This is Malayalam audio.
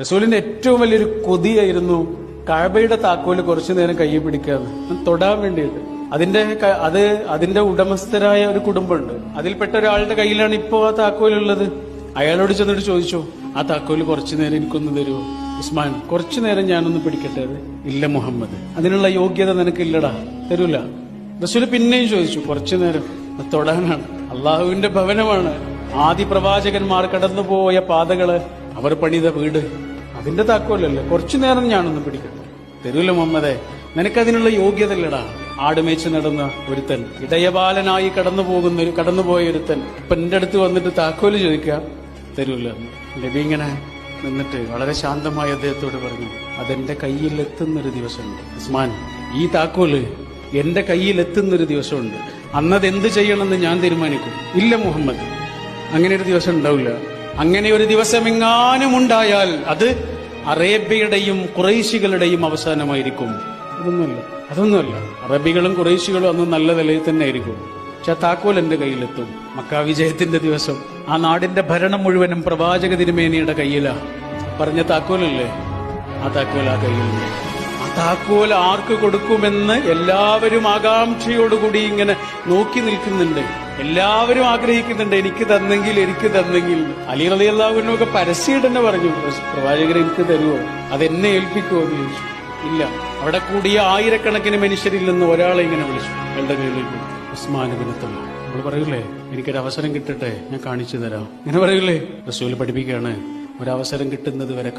റസൂലിന്റെ ഏറ്റവും വലിയൊരു കൊതിയായിരുന്നു കഅബയുടെ താക്കോല് കുറച്ചു നേരം കയ്യിൽ പിടിക്കാന്ന് തൊടാൻ വേണ്ടിയിട്ട്. അതിന്റെ ഉടമസ്ഥരായ ഒരു കുടുംബമുണ്ട്. അതിൽപ്പെട്ട ഒരാളുടെ കയ്യിലാണ് ഇപ്പോ ആ താക്കോലുള്ളത്. അയാളോട് ചെന്നിട്ട് ചോദിച്ചു, ആ താക്കോല് കുറച്ചു നേരം എനിക്കൊന്ന് തരുമോ? ഉസ്മാൻ, കുറച്ചു നേരം ഞാനൊന്ന് പിടിക്കട്ടെ. അത് ഇല്ല മുഹമ്മദ്, അതിനുള്ള യോഗ്യത നിനക്കില്ലടാ, തരൂല. റസൂല് പിന്നെയും ചോദിച്ചു, കുറച്ചു നേരം. തൊടാനാണ്, അള്ളാഹുവിന്റെ ഭവനമാണ്, ആദി പ്രവാചകന്മാർ കടന്നുപോയ പാതകള്, അവർ പണിത വീട്, അതിന്റെ താക്കോലല്ലേ, കുറച്ചു നേരം ഞാനൊന്ന് പിടിക്കട്ടെ. തരൂല മുഹമ്മദേ, നിനക്കതിനുള്ള യോഗ്യത ഇല്ലടാ. ആടുമേച്ച് നടന്ന ഒരുത്തൻ, ഇടയബാലനായി കടന്നുപോയ ഒരുത്തൻ ഇപ്പൊ എന്റെ അടുത്ത് വന്നിട്ട് താക്കോല് ചോദിക്കുക, തരൂല. നബി ഇങ്ങനെ നിന്നിട്ട് വളരെ ശാന്തമായി അദ്ദേഹത്തോട് പറഞ്ഞു, അതെന്റെ കയ്യിൽ എത്തുന്നൊരു ദിവസമുണ്ട് ഉസ്മാൻ, ഈ താക്കോല് എന്റെ കയ്യിൽ എത്തുന്നൊരു ദിവസമുണ്ട്, അന്നതെന്ത് ചെയ്യണമെന്ന് ഞാൻ തീരുമാനിക്കും. ഇല്ല മുഹമ്മദ്, അങ്ങനെ ഒരു ദിവസം ഉണ്ടാവില്ല. അങ്ങനെ ഒരു ദിവസം എങ്ങാനും ഉണ്ടായാൽ അത് അറേബ്യയുടെയും ഖുറൈശികളുടെയും അവസാനമായിരിക്കും. അതൊന്നുമല്ല, അറബികളും ഖുറൈശികളും അന്ന് നല്ല നിലയിൽ തന്നെ ആയിരിക്കും. പക്ഷെ ആ താക്കോൽ എന്റെ കയ്യിലെത്തും. മക്ക വിജയത്തിന്റെ ദിവസം ആ നാടിന്റെ ഭരണം മുഴുവനും പ്രവാചക തിരുമേനിയുടെ കയ്യിലാ. പറഞ്ഞ താക്കോലല്ലേ, ആ താക്കോൽ ആ കയ്യിലുണ്ട്. ആ താക്കോൽ ആർക്ക് കൊടുക്കുമെന്ന് എല്ലാവരും ആകാംക്ഷയോടുകൂടി ഇങ്ങനെ നോക്കി നിൽക്കുന്നുണ്ട്. എല്ലാവരും ആഗ്രഹിക്കുന്നുണ്ട്, എനിക്ക് തന്നെങ്കിൽ. അലി റളിയല്ലാഹു അൻഹു ഒക്കെ പരസ്യമായിട്ട് തന്നെ പറഞ്ഞു, പ്രവാചകരെ എനിക്ക് തരുമോ, അതെന്നെ ഏൽപ്പിക്കുമോ എന്ന് ചോദിച്ചു. ഇല്ല. അവിടെ കൂടിയ ആയിരക്കണക്കിന് മനുഷ്യരിൽ നിന്ന് ഒരാളെ ഇങ്ങനെ വിളിച്ചു, എന്റെ കയ്യിലേക്ക്, ഉസ്മാൻ ഇബ്നു തൽഹ. നമ്മൾ പറയൂലേ, എനിക്കൊരു അവസരം കിട്ടട്ടെ, ഞാൻ കാണിച്ചു തരാം, ഇങ്ങനെ പറയൂലേ. റസൂൽ പഠിപ്പിക്കുകയാണ്, ഒരവസരം കിട്ടുന്നത് വരെ